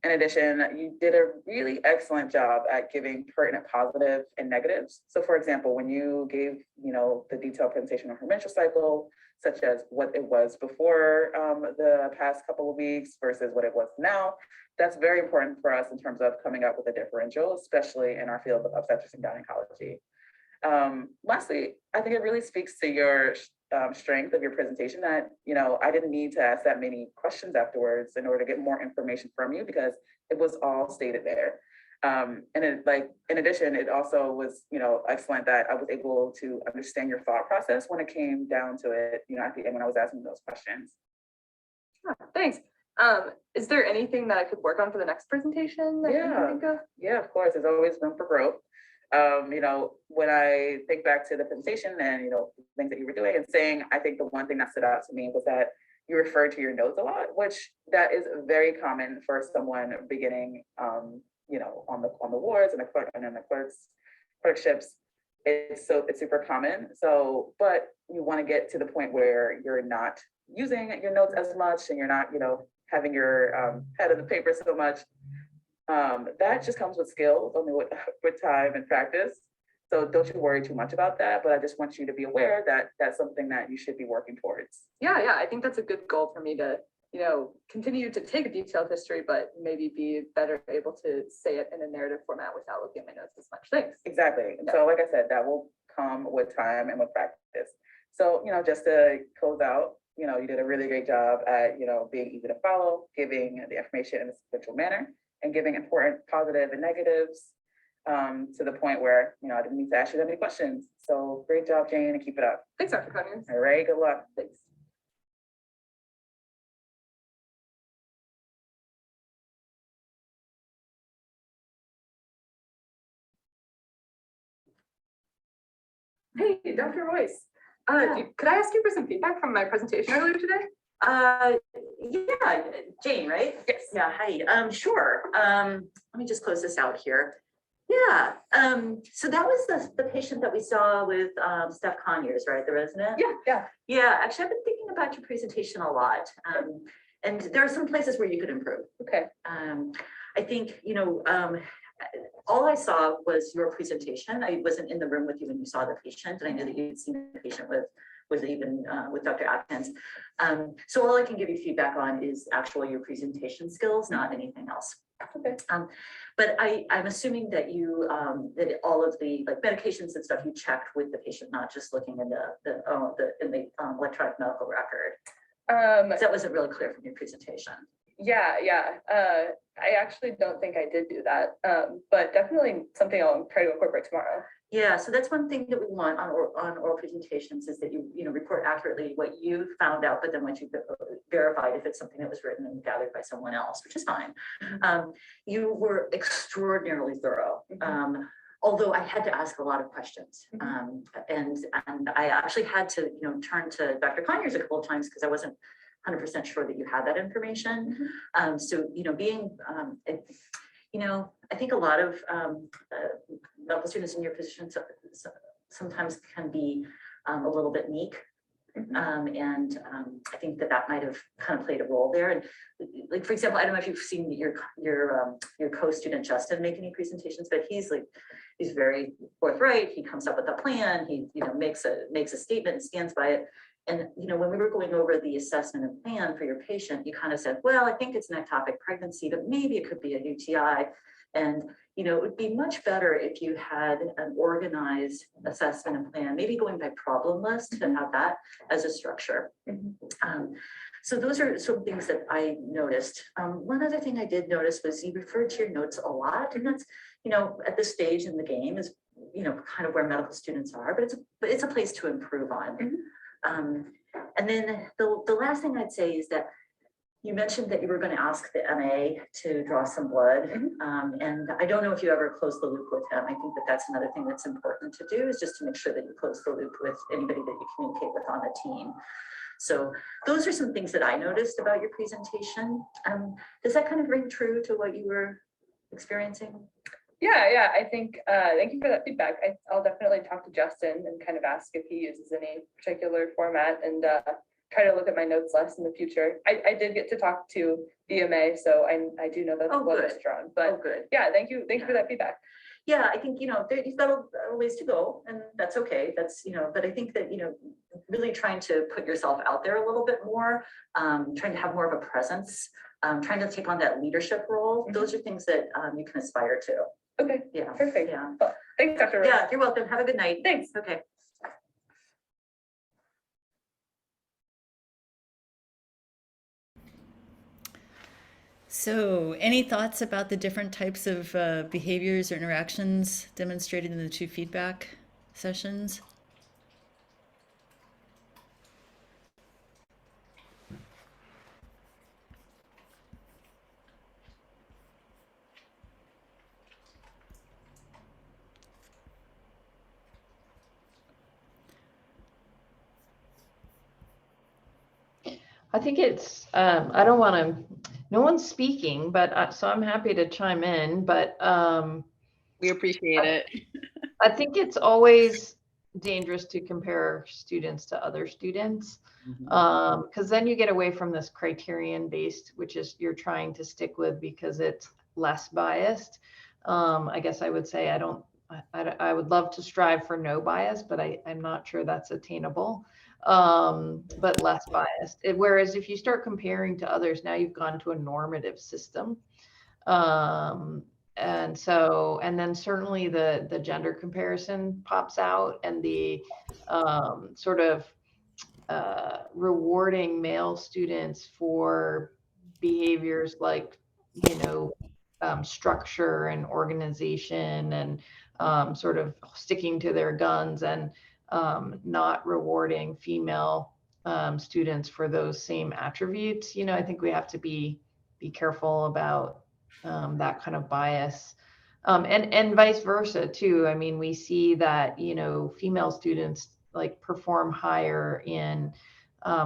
In addition, you did a really excellent job at giving pertinent positives and negatives. So for example, when you gave, the detailed presentation on her menstrual cycle, such as what it was before the past couple of weeks versus what it was now, that's very important for us in terms of coming up with a differential, especially in our field of obstetrics and gynecology. Lastly, I think it really speaks to your strength of your presentation that, I didn't need to ask that many questions afterwards in order to get more information from you because it was all stated there. In addition, it also was, excellent that I was able to understand your thought process when it came down to it, at the end when I was asking those questions. Thanks. Is there anything that I could work on for the next presentation that you can think of? Yeah, of course. There's always room for growth. When I think back to the presentation and, things that you were doing and saying, I think the one thing that stood out to me was that you referred to your notes a lot, which that is very common for someone beginning, on the wards and the clerkships. It's super common. So, but you want to get to the point where you're not using your notes as much and you're not, having your head in the paper so much. That just comes with skills, with time and practice. So don't you worry too much about that. But I just want you to be aware that that's something that you should be working towards. Yeah, I think that's a good goal for me to, continue to take a detailed history, but maybe be better able to say it in a narrative format without looking at my notes as much. Thanks. Exactly. And so like I said, that will come with time and with practice. So, just to close out, you did a really great job at, being easy to follow, giving the information in a sequential manner, and giving important positive and negatives to the point where, I didn't need to ask you that many questions. So great job, Jane, and keep it up. Thanks, Dr. Conyers. All right, good luck. Thanks. Hey, Dr. Royce. Could I ask you for some feedback from my presentation earlier today? Yeah, Jane, right? Yes. Yeah, hi. Sure. Let me just close this out here. Yeah. So that was the patient that we saw with Steph Conyers, right? The resident? Yeah. Yeah, actually, I've been thinking about your presentation a lot. And there are some places where you could improve. Okay. I think, all I saw was your presentation. I wasn't in the room with you when you saw the patient, and I knew that you had seen the patient with Dr. Atkins. So all I can give you feedback on is actually your presentation skills, not anything else. Okay. But I'm assuming that you that all of the medications and stuff you checked with the patient, not just looking in the electronic medical record. That wasn't really clear from your presentation. Yeah. I actually don't think I did do that, but definitely something I'll try to incorporate tomorrow. Yeah, so that's one thing that we want on oral presentations is that you report accurately what you found out, but then what you verified if it's something that was written and gathered by someone else, which is fine. Mm-hmm. You were extraordinarily thorough. Mm-hmm. Although I had to ask a lot of questions, Mm-hmm. and I actually had to turn to Dr. Conyers a couple of times because I wasn't 100% sure that you had that information. Mm-hmm. So being I think a lot of medical students in your position sometimes can be a little bit meek I think that might have kind of played a role there. And like, for example, I don't know if you've seen your co-student Justin make any presentations, but he's very forthright. He comes up with a plan. He, makes a statement and stands by it. And, when we were going over the assessment and plan for your patient, you kind of said, well, I think it's an ectopic pregnancy, but maybe it could be a UTI. And, it would be much better if you had an organized assessment and plan, maybe going by problem list and have that as a structure. So those are some things that I noticed. One other thing I did notice was you referred to your notes a lot, and that's, at this stage in the game is, kind of where medical students are, but it's a place to improve on. And then the last thing I'd say is that you mentioned that you were going to ask the MA to draw some blood. And I don't know if you ever closed the loop with him. I think that's another thing that's important to do, is just to make sure that you close the loop with anybody that you communicate with on the team. So those are some things that I noticed about your presentation. Does that kind of ring true to what you were experiencing? Yeah, I think, thank you for that feedback. I'll definitely talk to Justin and kind of ask if he uses any particular format, and try to look at my notes less in the future. I did get to talk to EMA, so I do know that the blood is drawn, but good. yeah, thank you for that feedback. Yeah, I think, you've got a ways to go, and that's okay. That's, but I think that, really trying to put yourself out there a little bit more, trying to have more of a presence, trying to take on that leadership role. Those are things that you can aspire to. Okay. Yeah. Perfect. Yeah. Well, thanks, Dr. Rose. Yeah, you're welcome. Have a good night. Thanks. Okay. So, any thoughts about the different types of behaviors or interactions demonstrated in the two feedback sessions? I think it's, I don't want to, no one's speaking, but so I'm happy to chime in, but We appreciate it. I think it's always dangerous to compare students to other students, because then you get away from this criterion based, which is you're trying to stick with because it's less biased. I guess I would say I would love to strive for no bias, but I'm not sure that's attainable. But less biased. Whereas if you start comparing to others, now you've gone to a normative system. And then certainly the gender comparison pops out, and the sort of rewarding male students for behaviors like, structure and organization, and sort of sticking to their guns, and not rewarding female students for those same attributes. I think we have to be careful about that kind of bias, and vice versa too. I mean, we see that female students like perform higher in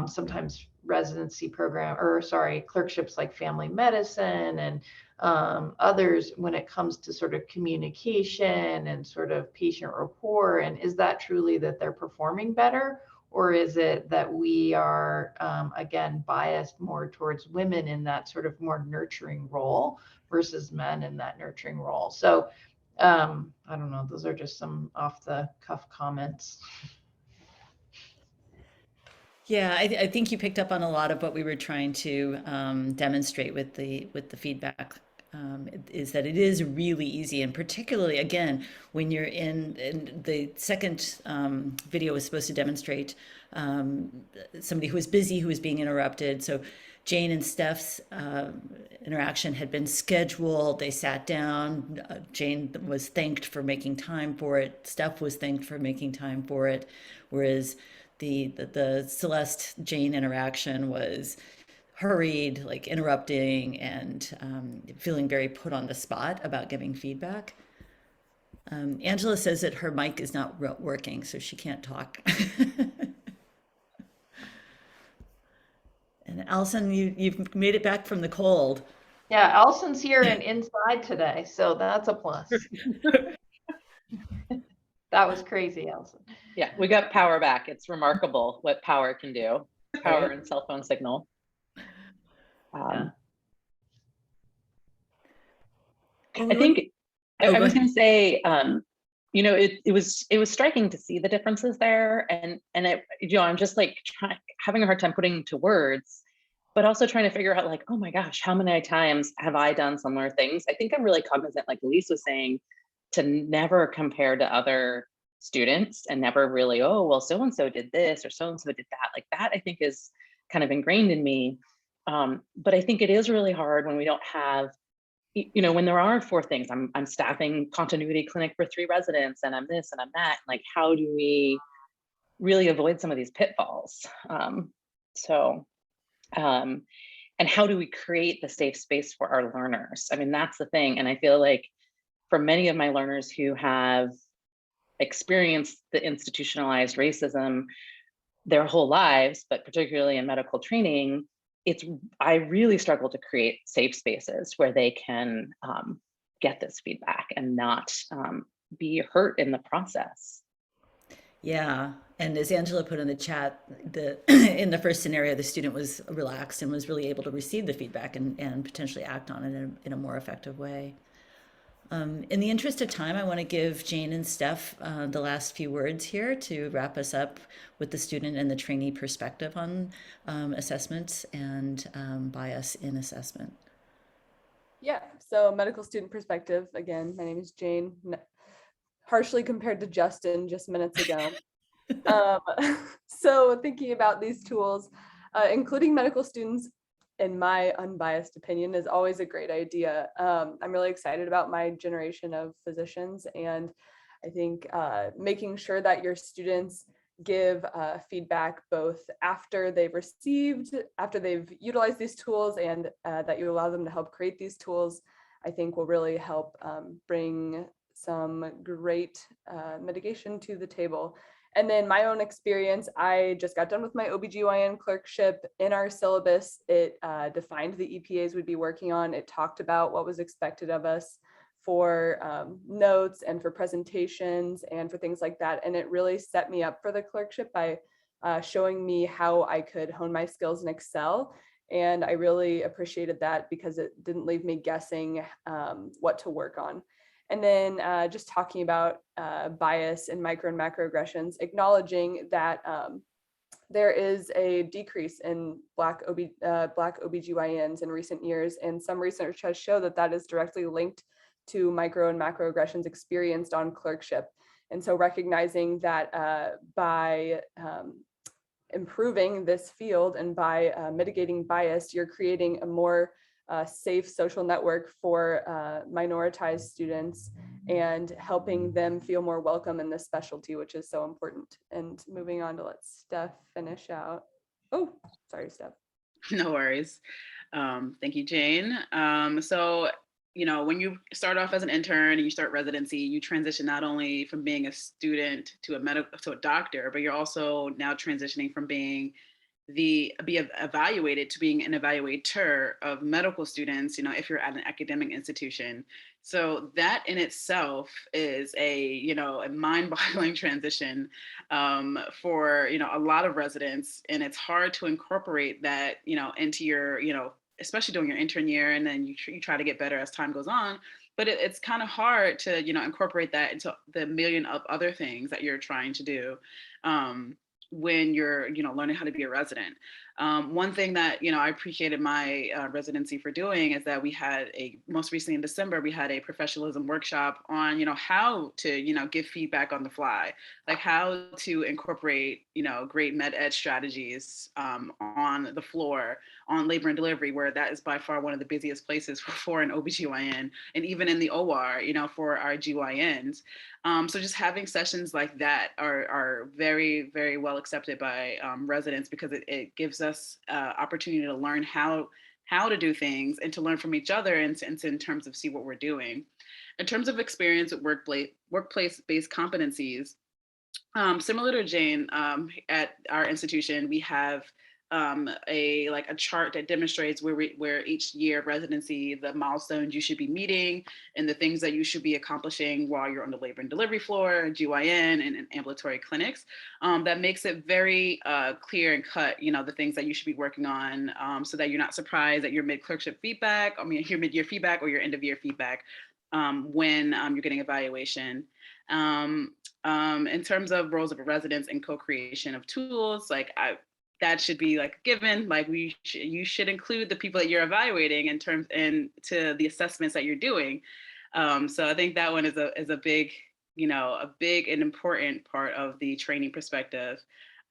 sometimes residency program, or sorry, clerkships like family medicine, and others when it comes to sort of communication and sort of patient rapport. And is that truly that they're performing better, or is it that we are again biased more towards women in that sort of more nurturing role versus men in that nurturing role? So I don't know, those are just some off the cuff comments. Yeah, I think you picked up on a lot of what we were trying to demonstrate with the feedback. Is that it is really easy, and particularly again when you're in the second video was supposed to demonstrate somebody who was busy, who was being interrupted. So Jane and Steph's interaction had been scheduled. They sat down. Jane was thanked for making time for it. Steph was thanked for making time for it. Whereas the Celeste Jane interaction was hurried, like interrupting, and feeling very put on the spot about giving feedback. Angela says that her mic is not working, so she can't talk. And Allison, you've made it back from the cold. Yeah, Allison's here and inside today, so that's a plus. That was crazy, Allison. Yeah, we got power back. It's remarkable what power can do. Power Right. and cell phone signal. Yeah. Well, I think Oh, I go was ahead. going to say, it was striking to see the differences there, and I'm just like having a hard time putting into words, but also trying to figure out like, oh my gosh, how many times have I done similar things? I think I'm really cognizant, like Elise was saying, to never compare to other students and never really, oh well, so and so did this or so and so did that. Like that, I think is kind of ingrained in me. But I think it is really hard when we don't have, when there are 4 things. I'm staffing continuity clinic for 3 residents, and I'm this and I'm that. Like, how do we really avoid some of these pitfalls? So, and how do we create the safe space for our learners? I mean, that's the thing. And I feel like for many of my learners who have experienced the institutionalized racism their whole lives, but particularly in medical training, I really struggle to create safe spaces where they can get this feedback and not be hurt in the process. Yeah, and as Angela put in the chat, the in the first scenario, the student was relaxed and was really able to receive the feedback and potentially act on it in a more effective way. In the interest of time, I want to give Jane and Steph the last few words here to wrap us up with the student and the trainee perspective on assessments and bias in assessment. Yeah, so medical student perspective, again, my name is Jane, harshly compared to Justin just minutes ago. So thinking about these tools, including medical students, in my unbiased opinion, is always a great idea. I'm really excited about my generation of physicians, and I think making sure that your students give feedback both after they've utilized these tools, and that you allow them to help create these tools, I think will really help bring some great mitigation to the table. And then my own experience, I just got done with my OBGYN clerkship. In our syllabus, it defined the EPAs we'd be working on. It talked about what was expected of us for notes and for presentations and for things like that. And it really set me up for the clerkship by showing me how I could hone my skills in Excel. And I really appreciated that because it didn't leave me guessing what to work on. And then just talking about bias and micro and macroaggressions, acknowledging that there is a decrease in Black OBGYNs in recent years. And some research has shown that that is directly linked to micro and macroaggressions experienced on clerkship. And so recognizing that by improving this field and by mitigating bias, you're creating a more safe social network for minoritized students and helping them feel more welcome in this specialty, which is so important. And moving on to let Steph finish out. Oh, sorry, Steph. No worries. Thank you, Jane. So, when you start off as an intern and you start residency, you transition not only from being a student to a doctor, but you're also now transitioning from being evaluated to being an evaluator of medical students, if you're at an academic institution. So that in itself is a mind-boggling transition for, a lot of residents. And it's hard to incorporate that, into your, especially during your intern year. And then you try to get better as time goes on. But it's kind of hard to, incorporate that into the million of other things that you're trying to do. When you're, learning how to be a resident. One thing that, I appreciated my residency for doing is that we had most recently in December, we had a professionalism workshop on, how to, give feedback on the fly, like how to incorporate, great med ed strategies on the floor, on labor and delivery, where that is by far one of the busiest places for an OBGYN, and even in the OR, for our GYNs. So just having sessions like that are very, very well accepted by residents, because it gives us opportunity to learn how to do things and to learn from each other, and in terms of see what we're doing. In terms of experience with workplace-based competencies, similar to Jane, at our institution, we have a chart that demonstrates where each year of residency, the milestones you should be meeting and the things that you should be accomplishing while you're on the labor and delivery floor, GYN, and ambulatory clinics. That makes it very clear and cut, the things that you should be working on, so that you're not surprised at your mid-clerkship feedback, your mid-year feedback or your end-of-year feedback when you're getting evaluation. In terms of roles of residents and co-creation of tools, that should be like given. Like you should include the people that you're evaluating in terms and to the assessments that you're doing. So I think that one is a big, a big and important part of the training perspective.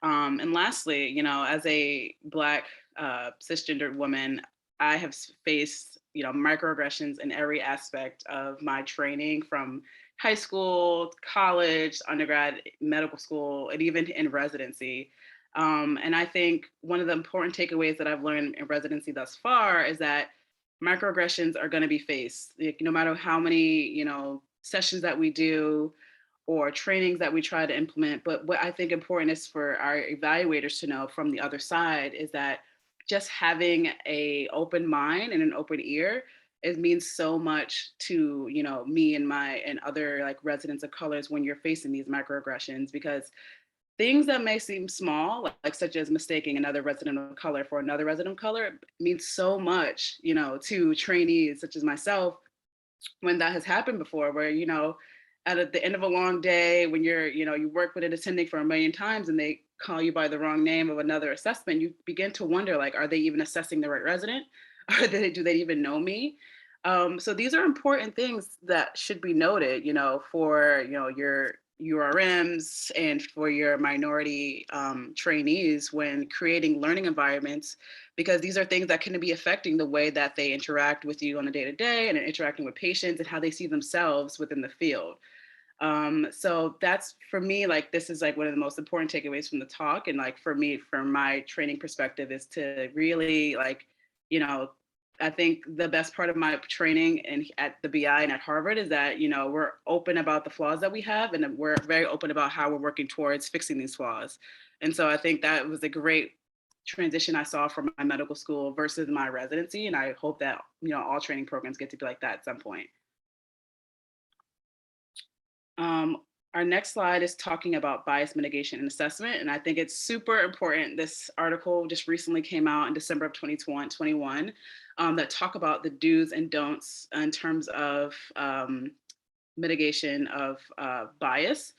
And lastly, as a Black cisgendered woman, I have faced, microaggressions in every aspect of my training, from high school, college, undergrad, medical school, and even in residency. And I think one of the important takeaways that I've learned in residency thus far is that microaggressions are going to be faced, no matter how many, sessions that we do or trainings that we try to implement. But what I think important is for our evaluators to know from the other side is that just having an open mind and an open ear, it means so much to, me and other like residents of colors when you're facing these microaggressions, because things that may seem small, like such as mistaking another resident of color for another resident of color, means so much, to trainees such as myself, when that has happened before, where, at the end of a long day, when you work with an attending for a million times and they call you by the wrong name of another assessment, you begin to wonder, like, are they even assessing the right resident? Or do they even know me? So these are important things that should be noted, for, your URMs and for your minority trainees when creating learning environments, because these are things that can be affecting the way that they interact with you on a day-to-day and interacting with patients and how they see themselves within the field. So that's, for me, like, this is like one of the most important takeaways from the talk. And like, for me, from my training perspective, is to really I think the best part of my training and at the BI and at Harvard is that, we're open about the flaws that we have, and we're very open about how we're working towards fixing these flaws. And so I think that was a great transition I saw from my medical school versus my residency. And I hope that, all training programs get to be like that at some point. Our next slide is talking about bias mitigation and assessment. And I think it's super important. This article just recently came out in December of 2021 that talk about the do's and don'ts in terms of mitigation of bias.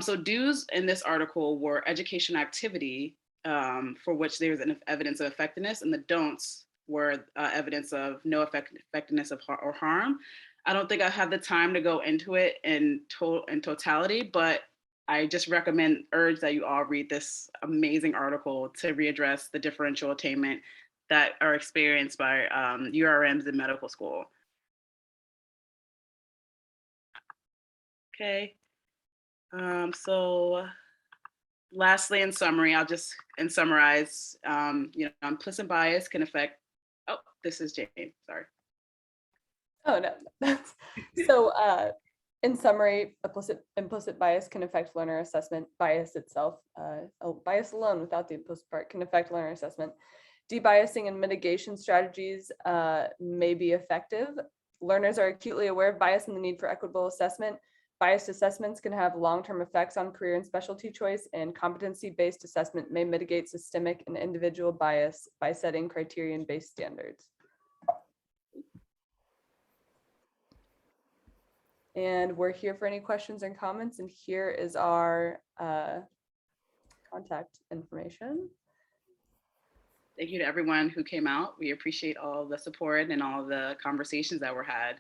So do's in this article were education activity for which there was an evidence of effectiveness, and the don'ts were evidence of no effectiveness or harm. I don't think I have the time to go into it in totality, but I just urge that you all read this amazing article to readdress the differential attainment that are experienced by URMs in medical school. Okay. So lastly, in summary, summarize, implicit bias can affect, oh, this is Jane, sorry. Oh, no. So in summary, implicit bias can affect learner assessment. Bias itself, bias alone without the implicit part, can affect learner assessment. Debiasing and mitigation strategies may be effective. Learners are acutely aware of bias and the need for equitable assessment. Biased assessments can have long-term effects on career and specialty choice, and competency-based assessment may mitigate systemic and individual bias by setting criterion-based standards. And we're here for any questions and comments. And here is our contact information. Thank you to everyone who came out. We appreciate all the support and all the conversations that were had.